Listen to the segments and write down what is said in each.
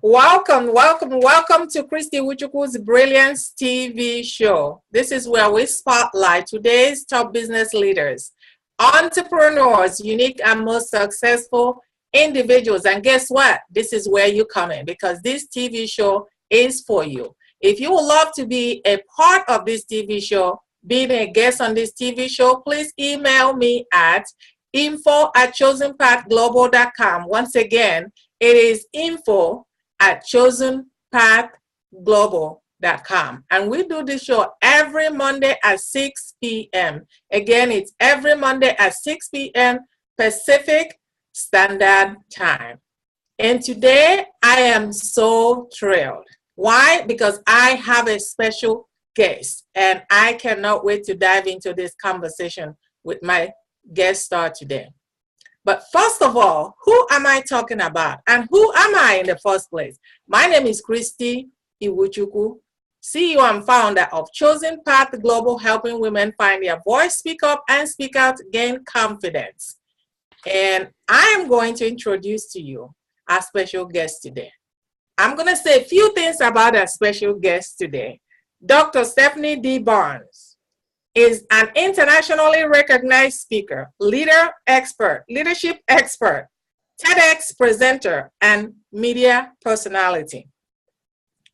Welcome, welcome, welcome to Christy Iwuchukwu's Brilliance TV show. This is where we spotlight today's top business leaders, entrepreneurs, unique and most successful individuals. And guess what? This is where you come in because this TV show is for you. If you would love to be a part of this TV show, being a guest on this TV show, please email me at info@chosenpathglobal.com. Once again, it is info@chosenpathglobal.com. And we do this show every Monday at 6 p.m. Again, it's every Monday at 6 p.m. Pacific Standard Time. And today, I am so thrilled. Why? Because I have a special guest, and I cannot wait to dive into this conversation with my guest star today. But first of all, who am I talking about? And who am I in the first place? My name is Christy Iwuchukwu, CEO and founder of Chosen Path Global, helping women find their voice, speak up, and speak out, gain confidence. And I am going to introduce to you our special guest today. I'm going to say a few things about our special guest today. Dr. Stephanie D. Barnes is an internationally recognized speaker, leadership expert, TEDx presenter, and media personality.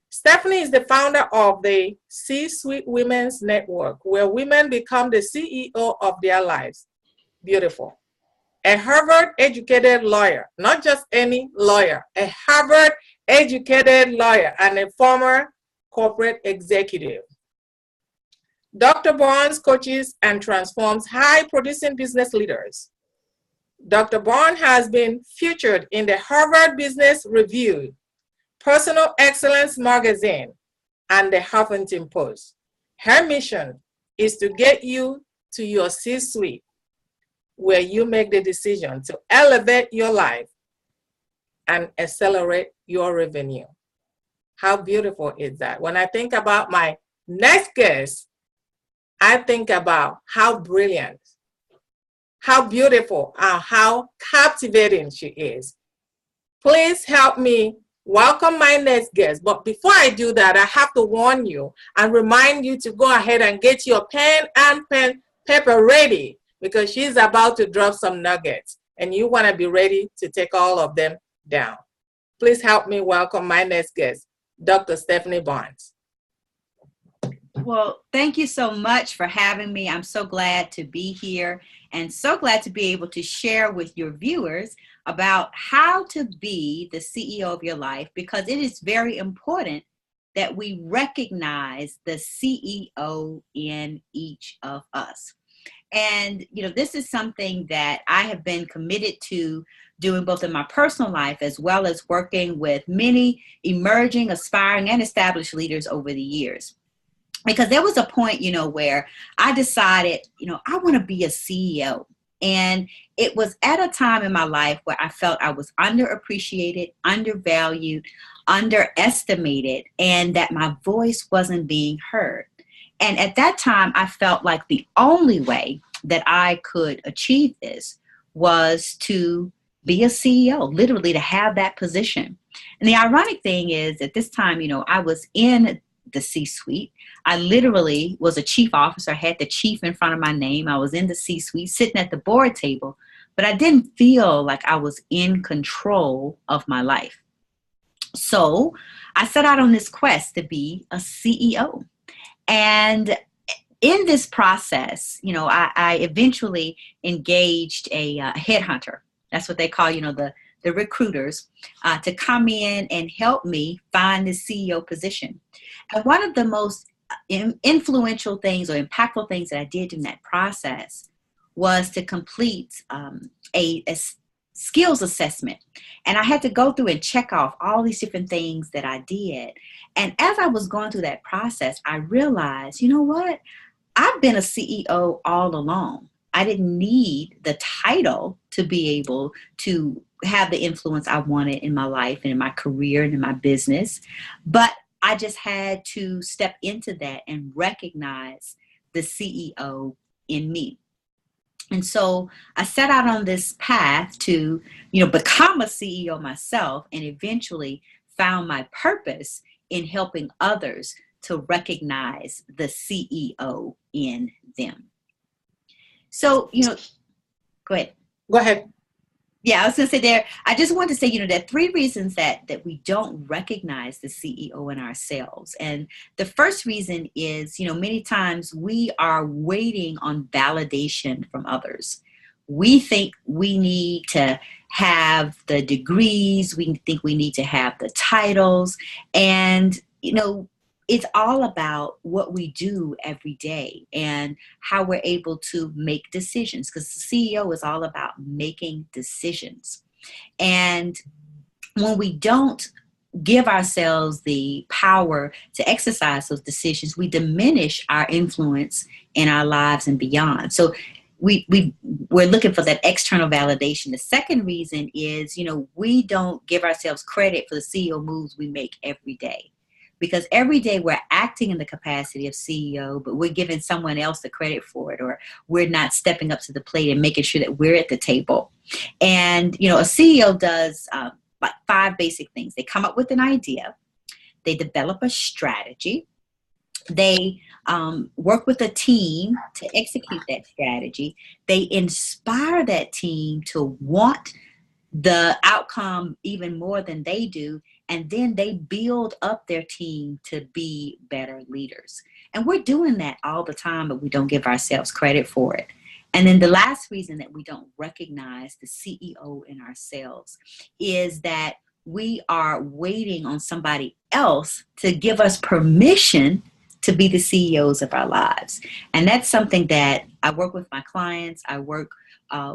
Stephanie is the founder of the C-Suite Women's Network, where women become the CEO of their lives. Beautiful. A Harvard-educated lawyer, not just any lawyer, a Harvard-educated lawyer and a former corporate executive. Dr. Barnes coaches and transforms high-producing business leaders. Dr. Barnes has been featured in the Harvard Business Review, Personal Excellence Magazine, and the Huffington Post. Her mission is to get you to your C-suite, where you make the decision to elevate your life and accelerate your revenue. How beautiful is that? When I think about my next guest, I think about how brilliant, how beautiful, and how captivating she is. Please help me welcome my next guest. But before I do that, I have to warn you and remind you to go ahead and get your pen and paper ready because she's about to drop some nuggets and you want to be ready to take all of them down. Please help me welcome my next guest, Dr. Stephanie Barnes. Well, thank you so much for having me. I'm so glad to be here and so glad to be able to share with your viewers about how to be the CEO of your life, because it is very important that we recognize the CEO in each of us. And, this is something that I have been committed to doing both in my personal life as well as working with many emerging, aspiring, and established leaders over the years. Because there was a point, where I decided, I want to be a CEO. And it was at a time in my life where I felt I was underappreciated, undervalued, underestimated, and that my voice wasn't being heard. And at that time, I felt like the only way that I could achieve this was to be a CEO, literally to have that position. And the ironic thing is at this time, I was in the C-suite. I literally was a chief officer. I had the chief in front of my name. I was in the C-suite sitting at the board table, but I didn't feel like I was in control of my life. So I set out on this quest to be a CEO. And in this process, I eventually engaged a headhunter. That's what they call, the recruiters, to come in and help me find the CEO position. And one of the most influential things or impactful things that I did in that process was to complete a skills assessment. And I had to go through and check off all these different things that I did. And as I was going through that process, I realized, you know what? I've been a CEO all along. I didn't need the title to be able to have the influence I wanted in my life and in my career and in my business. But I just had to step into that and recognize the CEO in me. And so I set out on this path to, become a CEO myself and eventually found my purpose in helping others to recognize the CEO in them. So, go ahead. Go ahead. Yeah, I was going to say there, I just want to say, there are three reasons that we don't recognize the CEO in ourselves. And the first reason is, many times we are waiting on validation from others. We think we need to have the degrees, we think we need to have the titles, and, it's all about what we do every day and how we're able to make decisions, because the CEO is all about making decisions. And when we don't give ourselves the power to exercise those decisions, we diminish our influence in our lives and beyond. So we're looking for that external validation. The second reason is, we don't give ourselves credit for the CEO moves we make every day. Because every day we're acting in the capacity of CEO, but we're giving someone else the credit for it, or we're not stepping up to the plate and making sure that we're at the table. And, a CEO does like 5 basic things. They come up with an idea. They develop a strategy. They work with a team to execute that strategy. They inspire that team to want the outcome even more than they do. And then they build up their team to be better leaders. And we're doing that all the time, but we don't give ourselves credit for it. And then the last reason that we don't recognize the CEO in ourselves is that we are waiting on somebody else to give us permission to be the CEOs of our lives. And that's something that I work with my clients. I work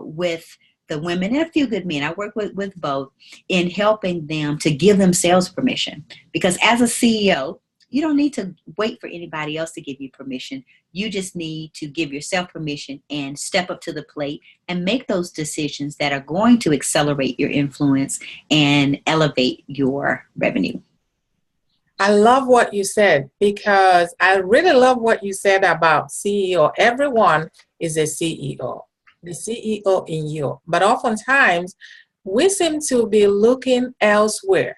with the women and a few good men. I work with both in helping them to give themselves permission. Because as a CEO, you don't need to wait for anybody else to give you permission. You just need to give yourself permission and step up to the plate and make those decisions that are going to accelerate your influence and elevate your revenue. I love what you said, because I really love what you said about CEO. Everyone is a CEO. The CEO in you. But oftentimes we seem to be looking elsewhere,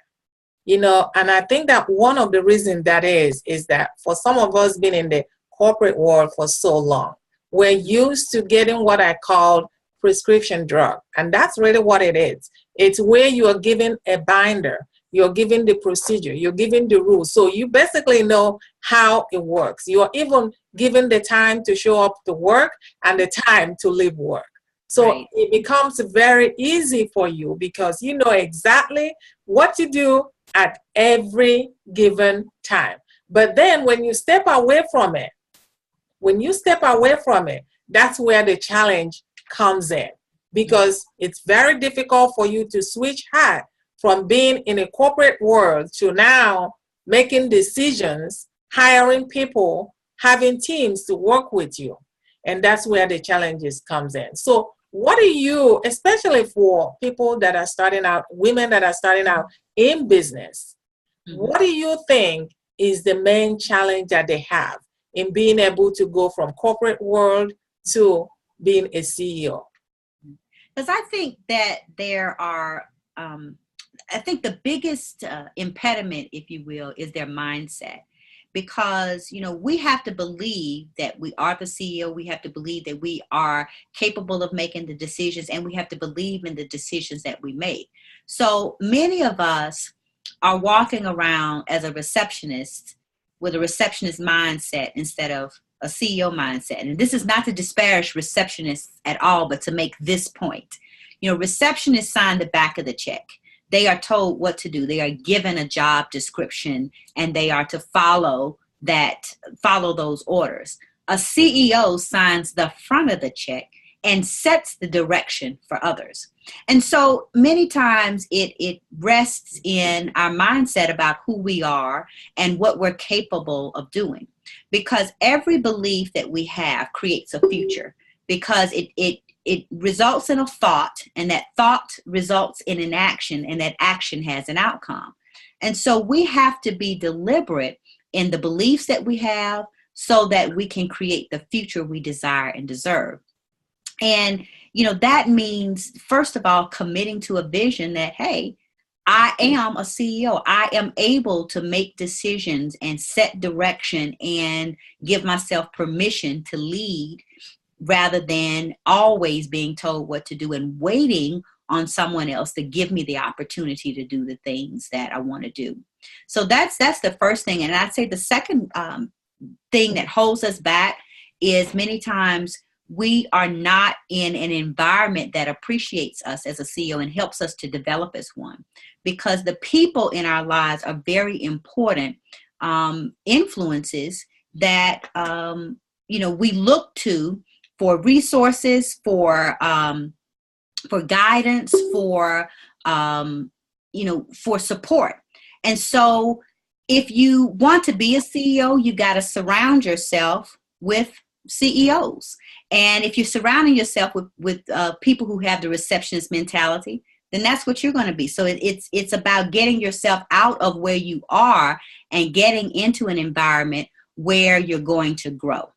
and I think that one of the reasons that is that for some of us being in the corporate world for so long, we're used to getting what I call prescription drug. And that's really what it is. It's where you are given a binder, you're given the procedure, you're given the rules. So you basically know how it works. You're even given the time to show up to work and the time to leave work. So right. It becomes very easy for you because you know exactly what to do at every given time. But then when you step away from it, that's where the challenge comes in, because it's very difficult for you to switch hat from being in a corporate world to now making decisions, hiring people, having teams to work with you. And that's where the challenges comes in. So what do you, especially for people that are starting out, women that are starting out in business, what do you think is the main challenge that they have in being able to go from corporate world to being a CEO? Because I think that there are, I think the biggest impediment, if you will, is their mindset. Because, we have to believe that we are the CEO. We have to believe that we are capable of making the decisions, and we have to believe in the decisions that we make. So many of us are walking around as a receptionist with a receptionist mindset instead of a CEO mindset. And this is not to disparage receptionists at all, but to make this point. Receptionists sign the back of the check. They are told what to do. They are given a job description, and they are to follow those orders. A CEO signs the front of the check and sets the direction for others. And so many times it rests in our mindset about who we are and what we're capable of doing. Because every belief that we have creates a future, because it results in a thought, and that thought results in an action, and that action has an outcome. And so we have to be deliberate in the beliefs that we have so that we can create the future we desire and deserve. And, that means, first of all, committing to a vision that, hey, I am a CEO. I am able to make decisions and set direction and give myself permission to lead rather than always being told what to do and waiting on someone else to give me the opportunity to do the things that I want to do. So that's the first thing. And I'd say the second thing that holds us back is many times we are not in an environment that appreciates us as a CEO and helps us to develop as one, because the people in our lives are very important influences that, we look to for resources, for guidance, for support. And so if you want to be a CEO, you got to surround yourself with CEOs. And if you're surrounding yourself with people who have the receptionist mentality, then that's what you're going to be. So it's about getting yourself out of where you are and getting into an environment where you're going to grow.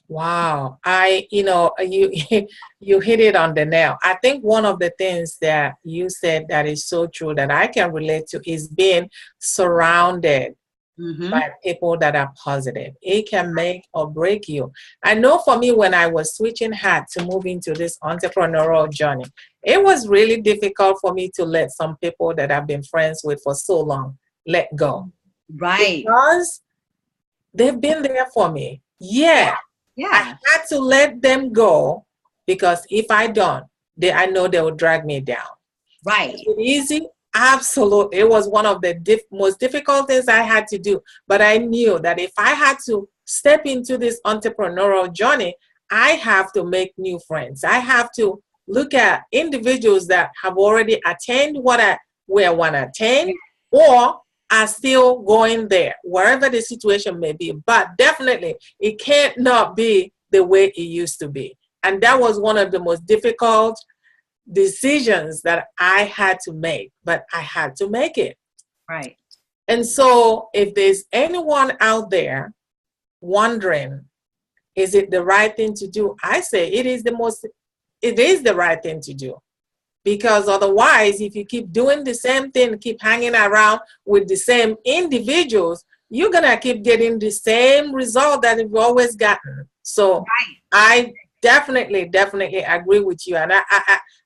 Wow. You you hit it on the nail. I think one of the things that you said that is so true that I can relate to is being surrounded by people that are positive. It can make or break you. I know for me, when I was switching hats to move into this entrepreneurial journey, it was really difficult for me to let some people that I've been friends with for so long let go. Right. Because they've been there for me. Yeah. I had to let them go, because if I don't, I know they will drag me down. Right. Is it easy? Absolutely. It was one of the most difficult things I had to do. But I knew that if I had to step into this entrepreneurial journey, I have to make new friends. I have to look at individuals that have already attained where I want to attain, or are still going there, wherever the situation may be. But definitely, it can't not be the way it used to be. And that was one of the most difficult decisions that I had to make, but I had to make it. Right. And so if there's anyone out there wondering, is it the right thing to do? I say it is the right thing to do. Because otherwise, if you keep doing the same thing, keep hanging around with the same individuals, you're going to keep getting the same result that you've always gotten. So I definitely agree with you. And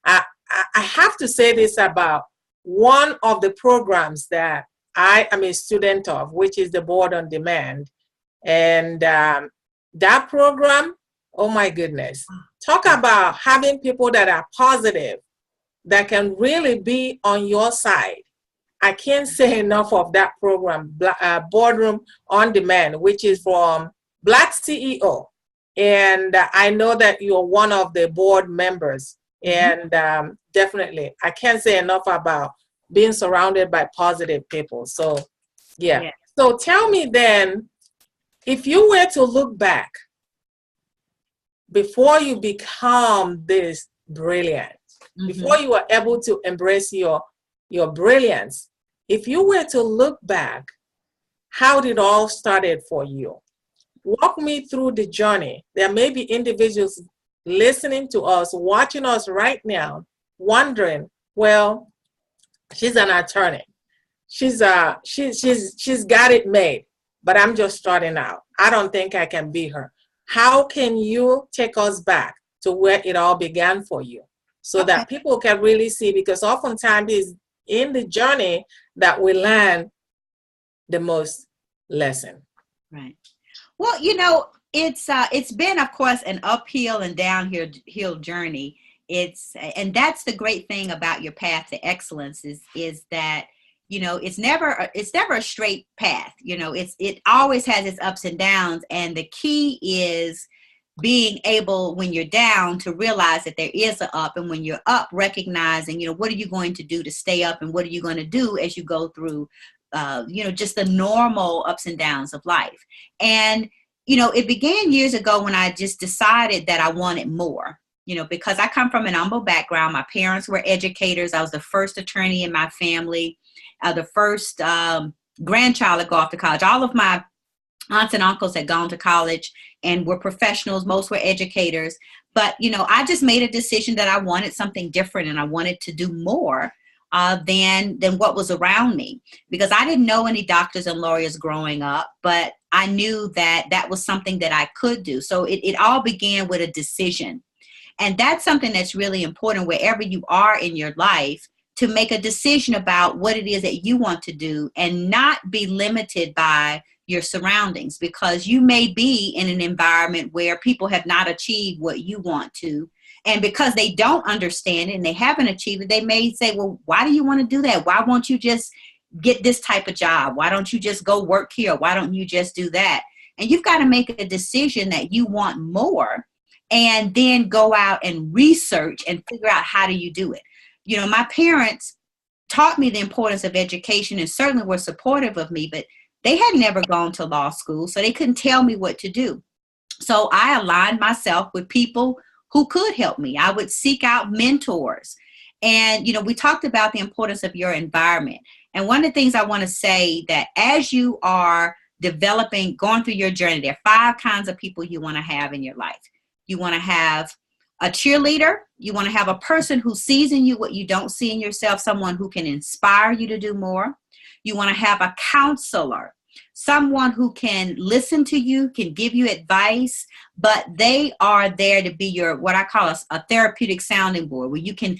I have to say this about one of the programs that I am a student of, which is the Board on Demand. And that program, oh my goodness, talk about having people that are positive, that can really be on your side. I can't say enough of that program, Boardroom on Demand, which is from Black CEO. And I know that you're one of the board members. And definitely, I can't say enough about being surrounded by positive people. So, yeah. So tell me then, if you were to look back before you become this brilliant, before you were able to embrace your brilliance, if you were to look back, how did it all started for you? Walk me through the journey. There may be individuals listening to us, watching us right now, wondering, well, she's an attorney. She's got it made, but I'm just starting out. I don't think I can be her. How can you take us back to where it all began for you, so that people can really see? Because oftentimes it's in the journey that we learn the most lesson. Right. Well, it's been, of course, an uphill and downhill journey. And that's the great thing about your path to excellence is that, it's never a straight path. It always has its ups and downs. And the key is being able, when you're down, to realize that there is an up, and when you're up, recognizing, what are you going to do to stay up, and what are you going to do as you go through, just the normal ups and downs of life. And, it began years ago when I just decided that I wanted more, because I come from an humble background. My parents were educators. I was the first attorney in my family, the first grandchild to go off to college. All of my aunts and uncles had gone to college and were professionals. Most were educators. But, I just made a decision that I wanted something different, and I wanted to do more than what was around me, because I didn't know any doctors and lawyers growing up, but I knew that that was something that I could do. So it all began with a decision. And that's something that's really important wherever you are in your life, to make a decision about what it is that you want to do and not be limited by your surroundings, because you may be in an environment where people have not achieved what you want to. And because they don't understand it and they haven't achieved it, they may say, well, why do you want to do that? Why won't you just get this type of job? Why don't you just go work here? Why don't you just do that? And you've got to make a decision that you want more, and then go out and research and figure out how do you do it. You know, my parents taught me the importance of education and certainly were supportive of me, but they had never gone to law school, so they couldn't tell me what to do. So I aligned myself with people who could help me. I would seek out mentors. And, you know, we talked about the importance of your environment. And one of the things I want to say, that as you are developing, going through your journey, there are 5 kinds of people you want to have in your life. You want to have a cheerleader. You want to have a person who sees in you what you don't see in yourself, someone who can inspire you to do more. You want to have a counselor, someone who can listen to you, can give you advice, but they are there to be your, what I call a therapeutic sounding board, where you can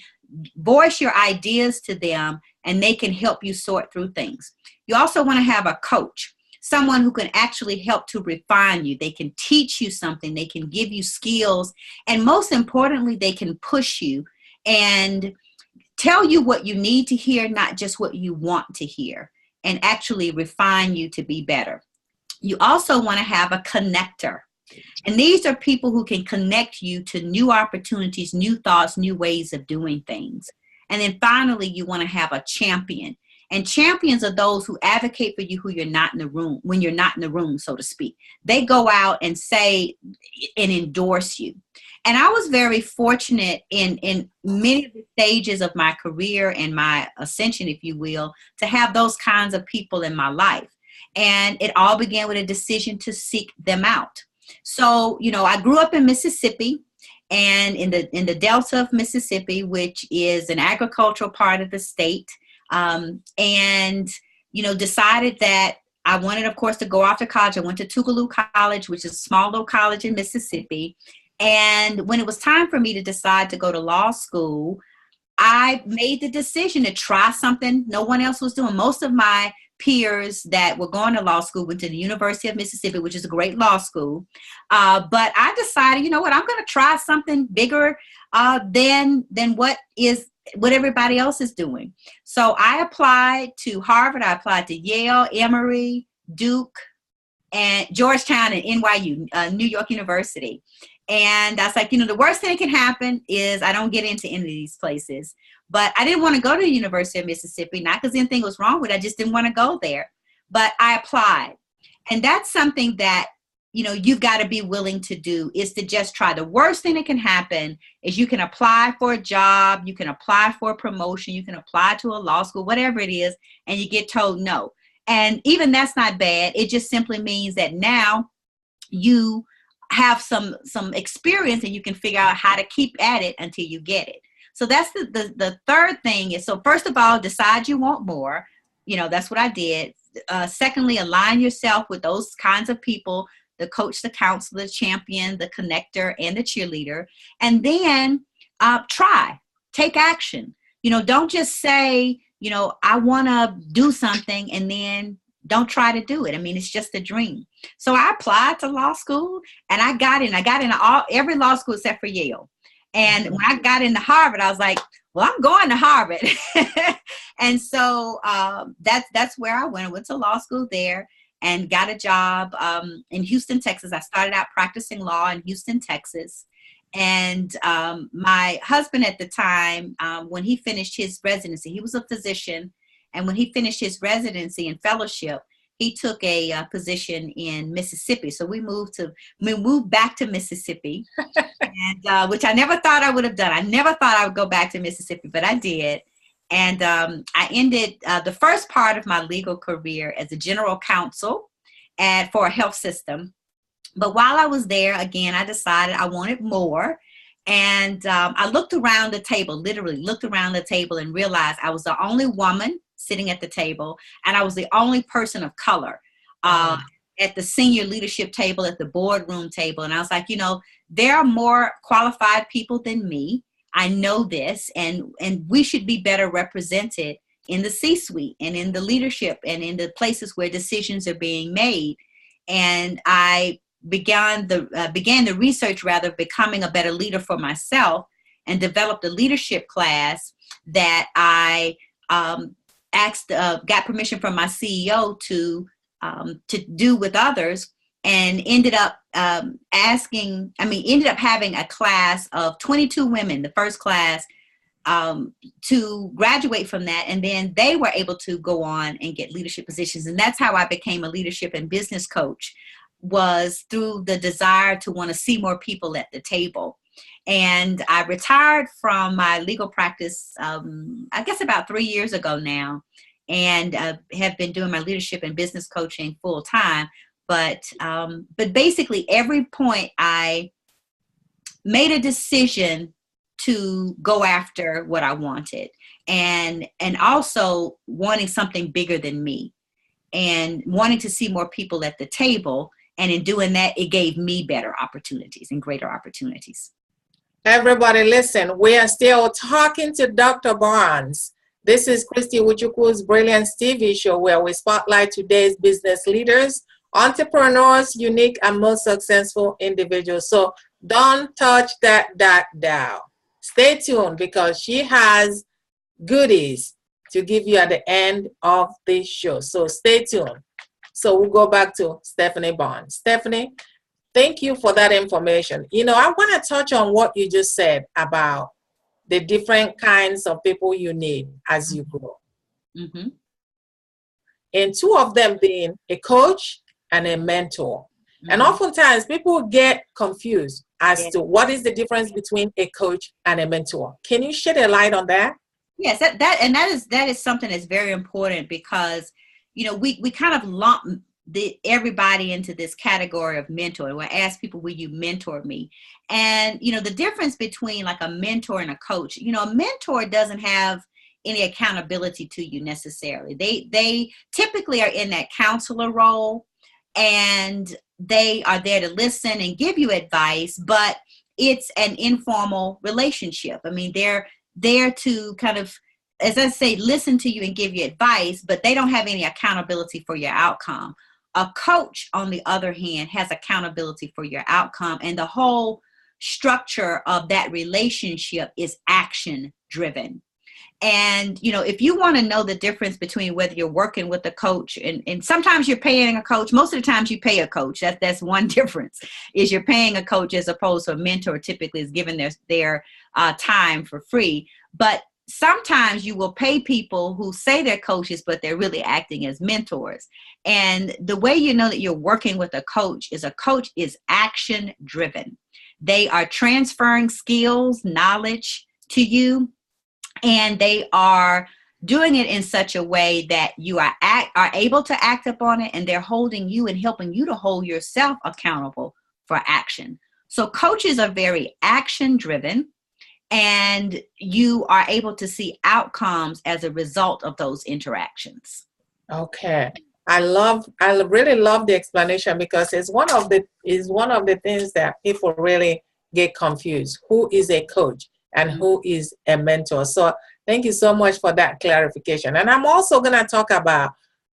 voice your ideas to them and they can help you sort through things. You also want to have a coach, someone who can actually help to refine you. They can teach you something, they can give you skills, and most importantly, they can push you and tell you what you need to hear, not just what you want to hear, and actually refine you to be better. You also want to have a connector. And these are people who can connect you to new opportunities, new thoughts, new ways of doing things. And then finally, you want to have a champion. And champions are those who advocate for you who you're not in the room, when you're not in the room, so to speak. They go out and say and endorse you. And I was very fortunate in many of the stages of my career and my ascension, if you will, to have those kinds of people in my life. And it all began with a decision to seek them out. So, you know, I grew up in Mississippi, and in the Delta of Mississippi, which is an agricultural part of the state. And, you know, decided that I wanted, of course, to go off to college. I went to Tougaloo College, which is a small little college in Mississippi. And when it was time for me to decide to go to law school, I made the decision to try something no one else was doing. Most of my peers that were going to law school went to the University of Mississippi, which is a great law school. But I decided, you know what, I'm going to try something bigger than what everybody else is doing. So I applied to Harvard, I applied to Yale, Emory, Duke, and Georgetown, and NYU, New York University. And I was like, you know, the worst thing that can happen is I don't get into any of these places. But I didn't want to go to the University of Mississippi, not because anything was wrong with it. I just didn't want to go there. But I applied. And that's something that, you know, you've got to be willing to do, is to just try. The worst thing that can happen is you can apply for a job, you can apply for a promotion, you can apply to a law school, whatever it is, and you get told no. And even that's not bad. It just simply means that now you have some experience and you can figure out how to keep at it until you get it. So that's the third thing is, so first of all, decide you want more. You know, that's what I did. Secondly, align yourself with those kinds of people, the coach, the counselor, the champion, the connector, and the cheerleader. And then take action. You know, don't just say, you know, I want to do something and then don't try to do it. I mean, it's just a dream. So I applied to law school and I got in every law school except for Yale. And when I got into Harvard, I was like, well, I'm going to Harvard. And so that's where I went. I went to law school there and got a job in Houston, Texas. I started out practicing law in Houston, Texas. And my husband at the time, when he finished his residency, he was a physician. And when he finished his residency and fellowship, he took a position in Mississippi. So we moved back to Mississippi, and which I never thought I would have done. I never thought I would go back to Mississippi, but I did. And I ended the first part of my legal career as a general counsel for a health system. But while I was there, again, I decided I wanted more. And I looked around the table, literally looked around the table, and realized I was the only woman sitting at the table, and I was the only person of color at the senior leadership table, at the boardroom table. And I was like, there are more qualified people than me. I know this, and we should be better represented in the C-suite and in the leadership and in the places where decisions are being made. And I began the research, rather, becoming a better leader for myself, and developed a leadership class that I got permission from my CEO to do with others, and ended up having a class of 22 women, the first class, to graduate from that. And then they were able to go on and get leadership positions. And that's how I became a leadership and business coach, was through the desire to want to see more people at the table. And I retired from my legal practice, I guess about 3 years ago now, and have been doing my leadership and business coaching full time. But basically, every point I made a decision to go after what I wanted, and also wanting something bigger than me, and wanting to see more people at the table. And in doing that, it gave me better opportunities and greater opportunities. Everybody listen, we are still talking to Dr. Barnes. This is Christy Iwuchukwu's Brilliance TV show, where we spotlight today's business leaders, entrepreneurs, unique and most successful individuals. So don't touch that dial. Stay tuned, because she has goodies to give you at the end of the show. So stay tuned. So we'll go back to Stephanie Barnes. Stephanie, thank you for that information. I want to touch on what you just said about the different kinds of people you need as you grow. Mm-hmm. And two of them being a coach and a mentor. Mm-hmm. And oftentimes people get confused as to what is the difference between a coach and a mentor. Can you shed a light on that? Yes, that is something that's very important, because we kind of lump everybody into this category of mentor. We ask people, will you mentor me? And the difference between like a mentor and a coach, a mentor doesn't have any accountability to you necessarily. They typically are in that counselor role, and they are there to listen and give you advice, but it's an informal relationship. I mean, they're there to kind of, as I say, listen to you and give you advice, but they don't have any accountability for your outcome. A coach, on the other hand, has accountability for your outcome, and the whole structure of that relationship is action driven. And, if you want to know the difference between whether you're working with a coach, and sometimes you're paying a coach, most of the times you pay a coach. That's one difference, is you're paying a coach as opposed to a mentor typically is given their time for free. But sometimes you will pay people who say they're coaches, but they're really acting as mentors. And the way you know that you're working with a coach is action driven. They are transferring skills, knowledge to you, and they are doing it in such a way that you are able to act upon it, and they're holding you and helping you to hold yourself accountable for action. So coaches are very action driven, and you are able to see outcomes as a result of those interactions. Okay. I really love the explanation, because it's one of the things that people really get confused. Who is a coach and who is a mentor? So thank you so much for that clarification. And I'm also going to talk about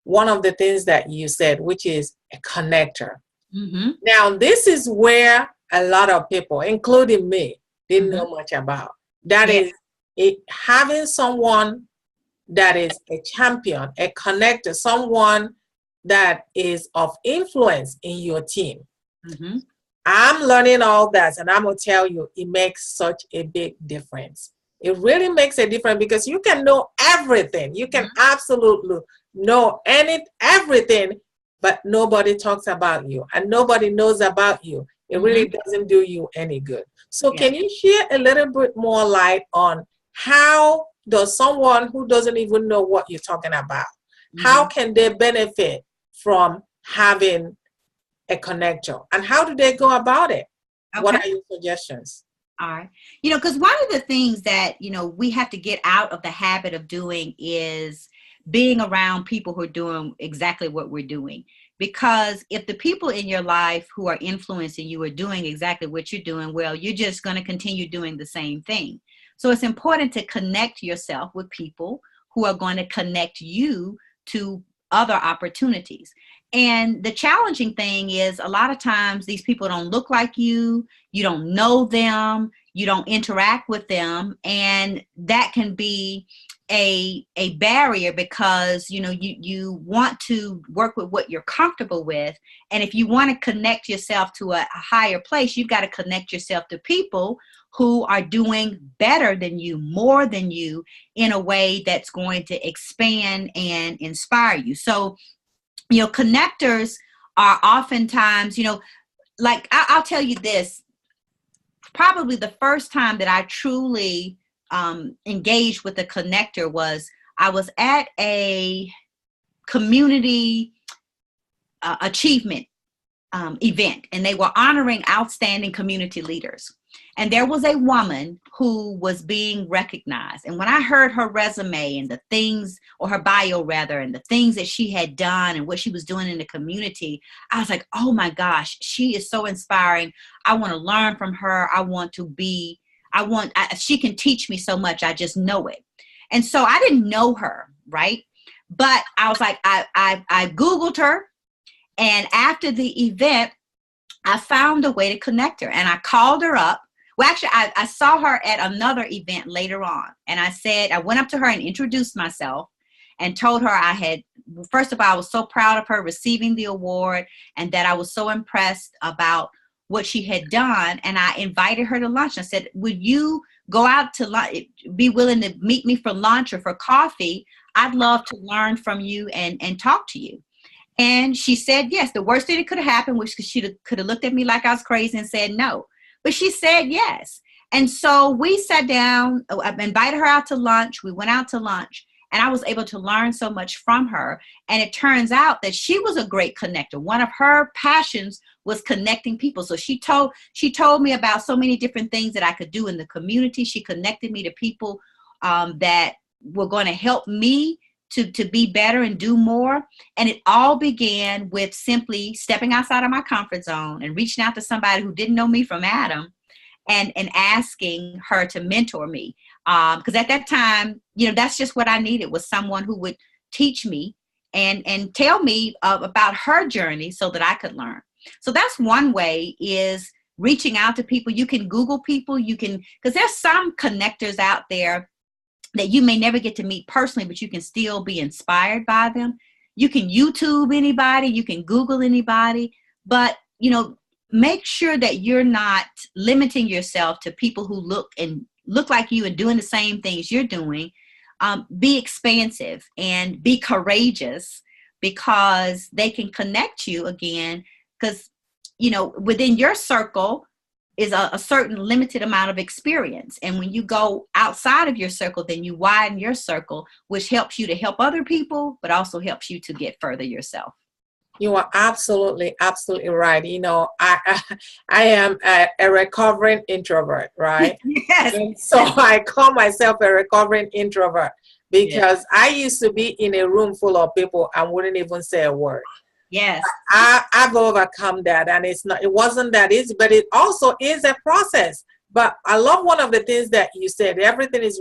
one of the things that you said, which is a connector. Mm-hmm. Now, this is where a lot of people, including me, didn't know much about. That is having someone that is a champion, a connector, someone that is of influence in your team. Mm-hmm. I'm learning all that, and I'm going to tell you, it makes such a big difference. It really makes a difference, because you can know everything. You can absolutely know everything, but nobody talks about you and nobody knows about you. It really doesn't do you any good. So can you share a little bit more light on how does someone who doesn't even know what you're talking about, how can they benefit from having a connector, and how do they go about it? Okay. What are your suggestions? All right. Because one of the things that, we have to get out of the habit of doing is being around people who are doing exactly what we're doing. Because if the people in your life who are influencing you are doing exactly what you're doing, well, you're just going to continue doing the same thing. So it's important to connect yourself with people who are going to connect you to other opportunities. And the challenging thing is a lot of times these people don't look like you don't know them, you don't interact with them. And that can be a barrier because, you want to work with what you're comfortable with. And if you want to connect yourself to a higher place, you've got to connect yourself to people who are doing better than you, more than you, in a way that's going to expand and inspire you. So, connectors are oftentimes, like I'll tell you this, probably the first time that I truly engaged with a connector was I was at a community achievement event, and they were honoring outstanding community leaders. And there was a woman who was being recognized. And when I heard her resume and the things, or her bio rather, and the things that she had done and what she was doing in the community, I was like, oh my gosh, she is so inspiring. I want to learn from her. She can teach me so much. I just know it. And so I didn't know her, right? But I was like, I Googled her. And after the event, I found a way to connect her, and I called her up. Well, actually, I saw her at another event later on, and I went up to her and introduced myself and told her first of all, I was so proud of her receiving the award and that I was so impressed about what she had done. And I invited her to lunch. I said, would you go out to lunch, be willing to meet me for lunch or for coffee? I'd love to learn from you and talk to you. And she said yes. The worst thing that could have happened was she could have looked at me like I was crazy and said no. But she said yes. And so we sat down. I invited her out to lunch. We went out to lunch. And I was able to learn so much from her. And it turns out that she was a great connector. One of her passions was connecting people. So she told me about so many different things that I could do in the community. She connected me to people that were going to help me to be better and do more. And it all began with simply stepping outside of my comfort zone and reaching out to somebody who didn't know me from Adam and asking her to mentor me. Because at that time, that's just what I needed, was someone who would teach me and tell me about her journey so that I could learn. So that's one way, is reaching out to people. You can Google people, because there's some connectors out there that you may never get to meet personally, but you can still be inspired by them. You can YouTube anybody, you can Google anybody, but, make sure that you're not limiting yourself to people who look like you and doing the same things you're doing. Be expansive and be courageous, because they can connect you again, because, within your circle is a certain limited amount of experience. And when you go outside of your circle, then you widen your circle, which helps you to help other people, but also helps you to get further yourself. You are absolutely right. I am a recovering introvert, right? Yes. And so I call myself a recovering introvert because I used to be in a room full of people and wouldn't even say a word. Yes. I've overcome that, and it wasn't that easy, but it also is a process. But I love one of the things that you said, everything is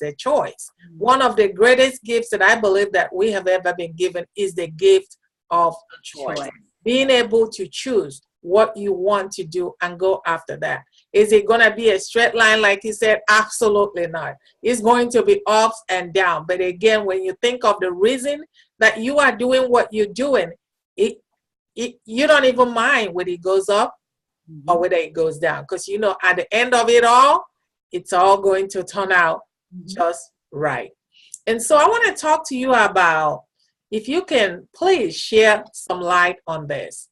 a choice. Mm-hmm. One of the greatest gifts that I believe that we have ever been given is the gift of choice. Being able to choose what you want to do and go after that. Is it going to be a straight line, like you said? Absolutely not. It's going to be ups and downs. But again, when you think of the reason that you are doing what you're doing, you don't even mind whether it goes up or whether it goes down, because at the end of it all, it's all going to turn out just right. And so I want to talk to you about, if you can please share some light on this.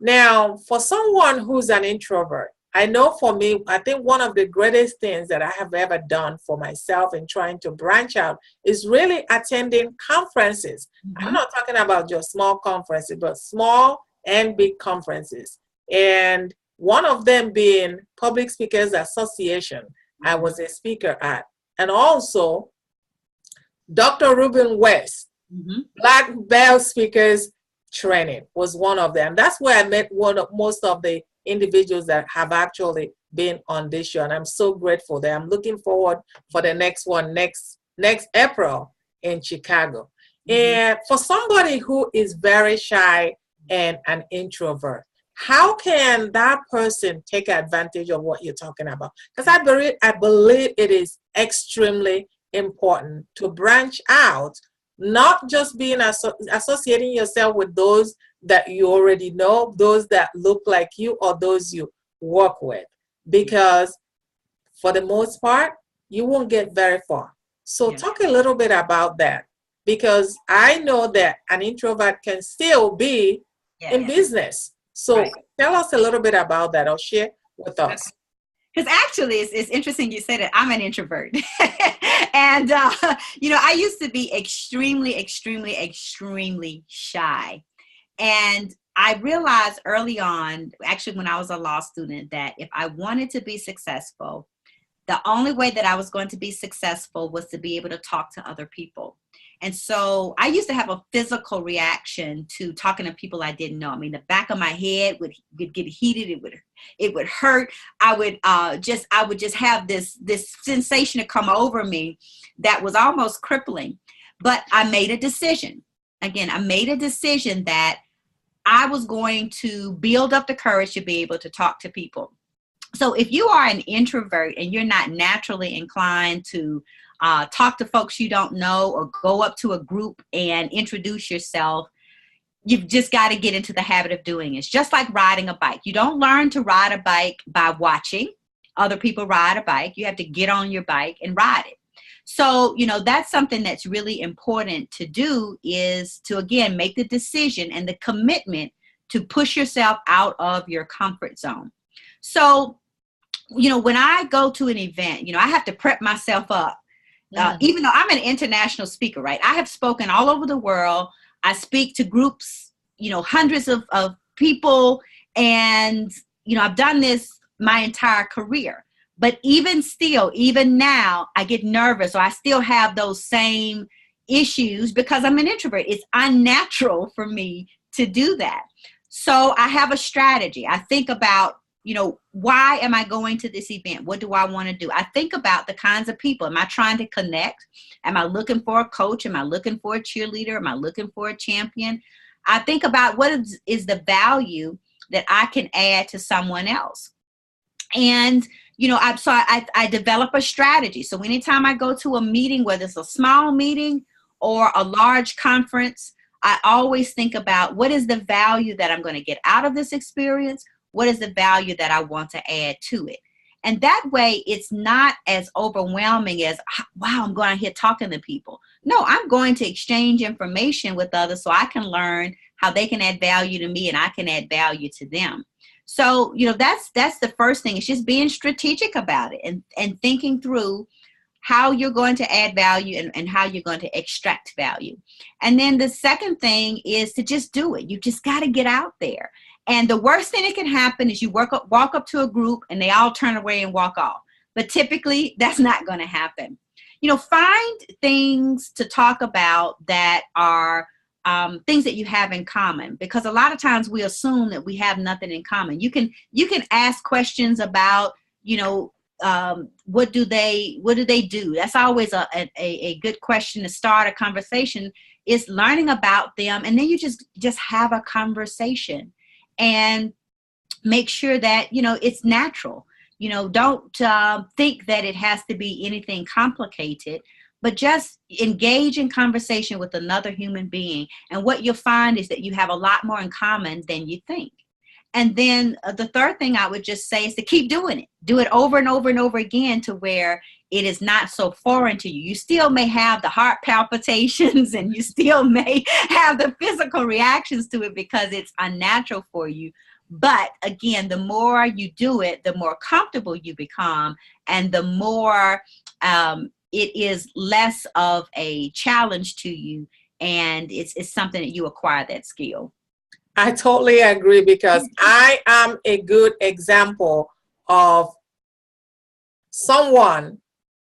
Now, for someone who's an introvert, I know for me, I think one of the greatest things that I have ever done for myself in trying to branch out is really attending conferences. I'm not talking about just small conferences, but small and big conferences. And One of them being Public Speakers Association. I was a speaker at. And also Dr. Ruben West, Black Belt Speakers Training was one of them. That's where I met most of the individuals that have actually been on this show. And I'm so grateful that I'm looking forward for the next one next April in Chicago. And for somebody who is very shy and an introvert, how can that person take advantage of what you're talking about? Because I believe it is extremely important to branch out, not just being associating yourself with those that you already know, those that look like you, or those you work with, because for the most part, you won't get very far. So talk a little bit about that, because I know that an introvert can still be in business. So tell us a little bit about that, or share with us. Because actually, it's interesting you say that. I'm an introvert. And, I used to be extremely, extremely, extremely shy. And I realized early on, actually when I was a law student, that if I wanted to be successful, the only way that I was going to be successful was to be able to talk to other people. And so I used to have a physical reaction to talking to people I didn't know. I mean, the back of my head would get heated. It would hurt. I would just have this sensation to come over me that was almost crippling. But I made a decision. Again, I made a decision that I was going to build up the courage to be able to talk to people. So if you are an introvert and you're not naturally inclined to talk to folks you don't know, or go up to a group and introduce yourself, you've just got to get into the habit of doing it. It's just like riding a bike. You don't learn to ride a bike by watching other people ride a bike. You have to get on your bike and ride it. So, that's something that's really important to do, is to, again, make the decision and the commitment to push yourself out of your comfort zone. So, when I go to an event, I have to prep myself up. Even though I'm an international speaker, right? I have spoken all over the world. I speak to groups, hundreds of people. And, I've done this my entire career. But even now, I get nervous, or I still have those same issues because I'm an introvert. It's unnatural for me to do that. So I have a strategy. I think about, why am I going to this event? What do I want to do? I think about the kinds of people. Am I trying to connect? Am I looking for a coach? Am I looking for a cheerleader? Am I looking for a champion? I think about what is the value that I can add to someone else. And, I develop a strategy. So anytime I go to a meeting, whether it's a small meeting or a large conference, I always think about what is the value that I'm going to get out of this experience? What is the value that I want to add to it? And that way, it's not as overwhelming as, wow, I'm going out here talking to people. No, I'm going to exchange information with others so I can learn how they can add value to me and I can add value to them. So, that's the first thing. It's just being strategic about it and thinking through how you're going to add value and how you're going to extract value. And then the second thing is to just do it. You just got to get out there. And the worst thing that can happen is you walk up to a group and they all turn away and walk off. But typically, that's not going to happen. Find things to talk about that are things that you have in common, because a lot of times we assume that we have nothing in common. You can ask questions about, what do they do? That's always a good question to start a conversation, is learning about them. And then you just have a conversation and make sure that, it's natural. Don't think that it has to be anything complicated, but just engage in conversation with another human being. And what you'll find is that you have a lot more in common than you think. And then the third thing I would just say is to keep doing it. Do it over and over and over again to where it is not so foreign to you. You still may have the heart palpitations and you still may have the physical reactions to it because it's unnatural for you. But again, the more you do it, the more comfortable you become, and the more it is less of a challenge to you, and it's something that you acquire that skill. I totally agree, because I am a good example of someone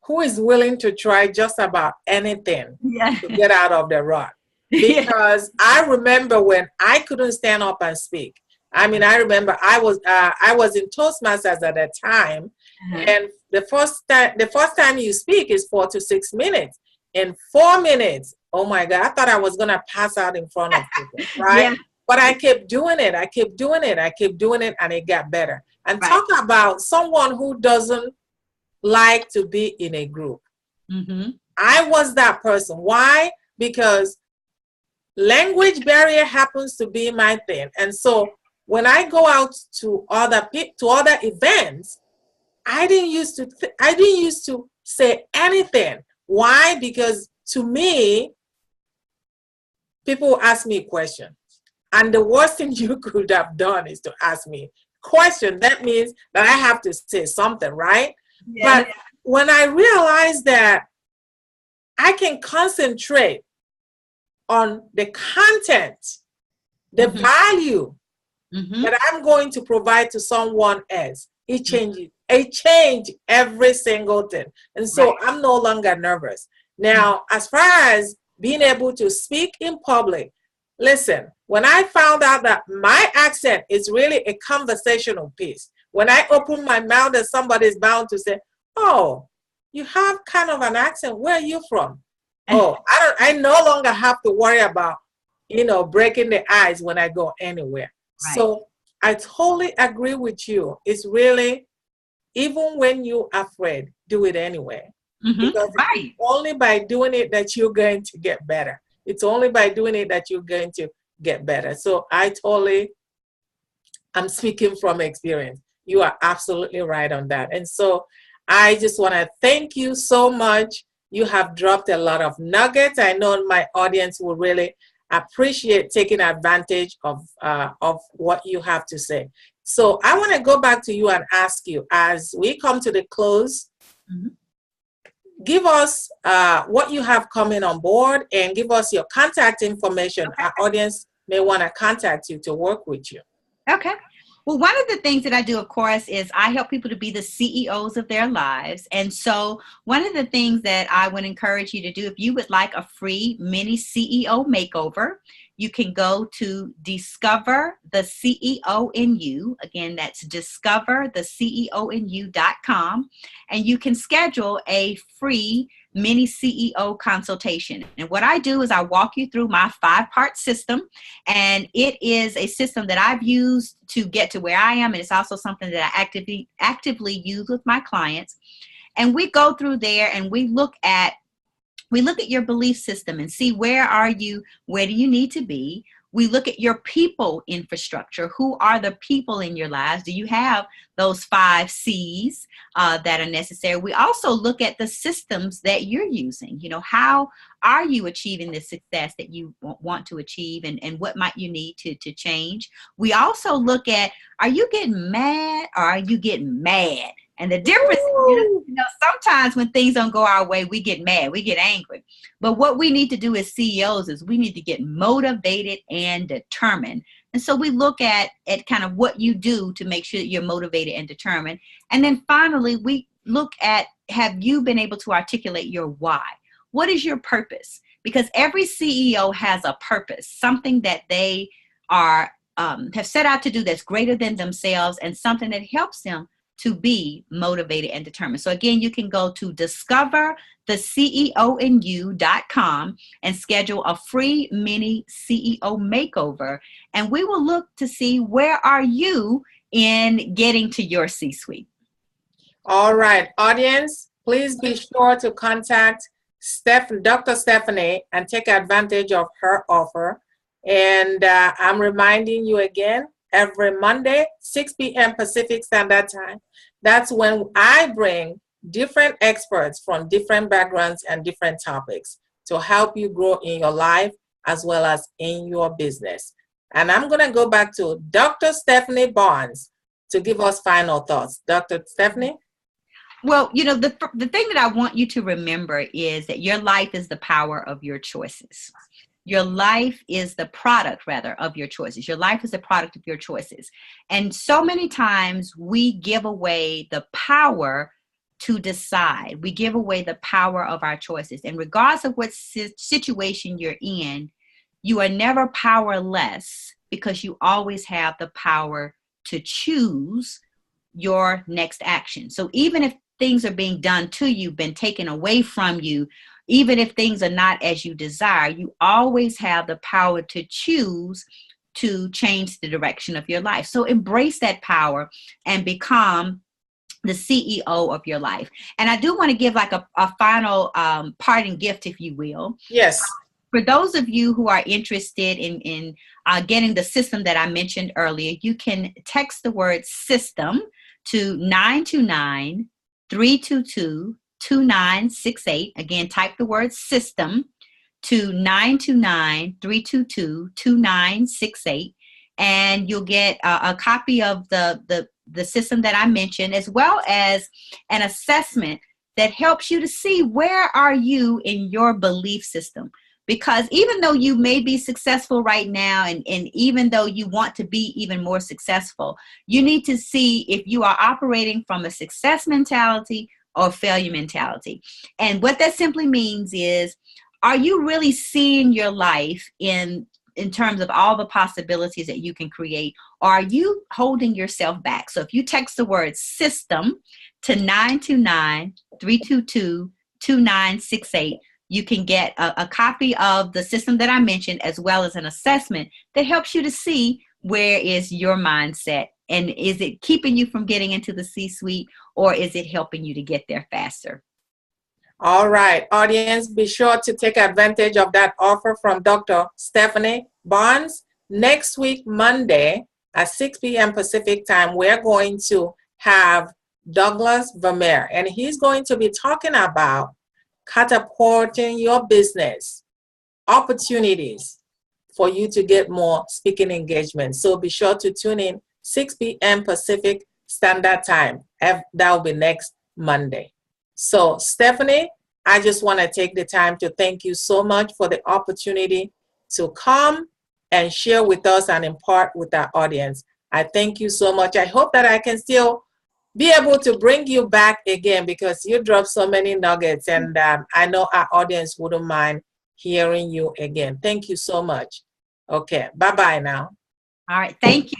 who is willing to try just about anything Yeah. to get out of the rut. Yeah. Because I remember when I couldn't stand up and speak. I mean, I remember I was in Toastmasters at that time, and the first time you speak is 4 to 6 minutes. In 4 minutes, oh my God, I thought I was gonna pass out in front of people, right? Yeah. But I kept doing it. I kept doing it. I kept doing it, and it got better. And Right. talk about someone who doesn't like to be in a group. Mm-hmm. I was that person. Why? Because language barrier happens to be my thing. And so when I go out to other events, I didn't used to say anything. Why? Because to me, people ask me a question, and the worst thing you could have done is to ask me a question. That means that I have to say something, right? Yeah. But when I realized that I can concentrate on the content, the Mhm. value Mhm. that I'm going to provide to someone else, it changes. It changed every single thing. And so Right. I'm no longer nervous. Now, as far as being able to speak in public, listen, when I found out that my accent is really a conversational piece, when I open my mouth and somebody's bound to say, oh, you have kind of an accent, where are you from? Oh, I no longer have to worry about, breaking the ice when I go anywhere. Right. So I totally agree with you. It's really, even when you're afraid, do it anyway. Mhm. Because Right. it's only by doing it that you're going to get better. It's only by doing it that you're going to get better. So I'm speaking from experience. You are absolutely right on that. And so I just want to thank you so much. You have dropped a lot of nuggets. I know my audience will really appreciate taking advantage of what you have to say. So I want to go back to you and ask you, as we come to the close, Mhm. give us what you have coming on board, and give us your contact information. Okay. Our audience may want to contact you to work with you. Okay. Well, one of the things that I do, of course, is I help people to be the CEOs of their lives. And so one of the things that I would encourage you to do, if you would like a free mini CEO makeover, you can go to Discover the CEO in You. Again, that's discovertheceoinu.com. And you can schedule a free mini CEO consultation. And what I do is I walk you through my 5-part system. And it is a system that I've used to get to where I am. And it's also something that I actively use with my clients. And we go through there and we look at your belief system and see, where are you? Where do you need to be? We look at your people infrastructure. Who are the people in your lives? Do you have those 5 C's that are necessary? We also look at the systems that you're using. How are you achieving the success that you want to achieve, and what might you need to change? We also look at, are you getting mad or are you getting mad? And the difference, sometimes when things don't go our way, we get mad, we get angry. But what we need to do as CEOs is we need to get motivated and determined. And so we look at kind of what you do to make sure that you're motivated and determined. And then finally, we look at, have you been able to articulate your why? What is your purpose? Because every CEO has a purpose, something that they have set out to do that's greater than themselves, and something that helps them to be motivated and determined. So again, you can go to discovertheceoinu.com and schedule a free mini CEO makeover. And we will look to see, where are you in getting to your C-suite. All right, audience, please be sure to contact Dr. Stephanie and take advantage of her offer. And I'm reminding you again, every Monday, 6 p.m. Pacific Standard Time. That's when I bring different experts from different backgrounds and different topics to help you grow in your life as well as in your business. And I'm going to go back to Dr. Stephanie Barnes to give us final thoughts. Dr. Stephanie? Well, the thing that I want you to remember is that your life is the power of your choices. Your life is the product, rather, of your choices. Your life is the product of your choices. And so many times we give away the power to decide. We give away the power of our choices. And regardless of what situation you're in, you are never powerless, because you always have the power to choose your next action. So even if things are being done to you, been taken away from you, even if things are not as you desire, you always have the power to choose to change the direction of your life. So embrace that power and become the CEO of your life. And I do want to give like a final parting gift, if you will. Yes. For those of you who are interested in getting the system that I mentioned earlier, you can text the word system to 929-322-2968. Again, type the word system to 929-322-2968. And you'll get a copy of the system that I mentioned, as well as an assessment that helps you to see where are you in your belief system. Because even though you may be successful right now, and even though you want to be even more successful, you need to see if you are operating from a success mentality or failure mentality. And what that simply means is, are you really seeing your life in terms of all the possibilities that you can create, or are you holding yourself back? So if you text the word system to 929-322-2968, you can get a copy of the system that I mentioned, as well as an assessment that helps you to see where is your mindset, and is it keeping you from getting into the C-suite, or is it helping you to get there faster? All right, audience, be sure to take advantage of that offer from Dr. Stephanie Barnes. Next week, Monday at 6 p.m. Pacific time, we're going to have Douglas Vermeer, and he's going to be talking about catapulting your business, opportunities for you to get more speaking engagements. So be sure to tune in 6 p.m. Pacific Standard Time. That will be next Monday. So Stephanie, I just want to take the time to thank you so much for the opportunity to come and share with us and impart with our audience. I thank you so much. I hope that I can still be able to bring you back again, because you dropped so many nuggets, and I know our audience wouldn't mind hearing you again. Thank you so much. Okay, bye-bye now. All right, thank you.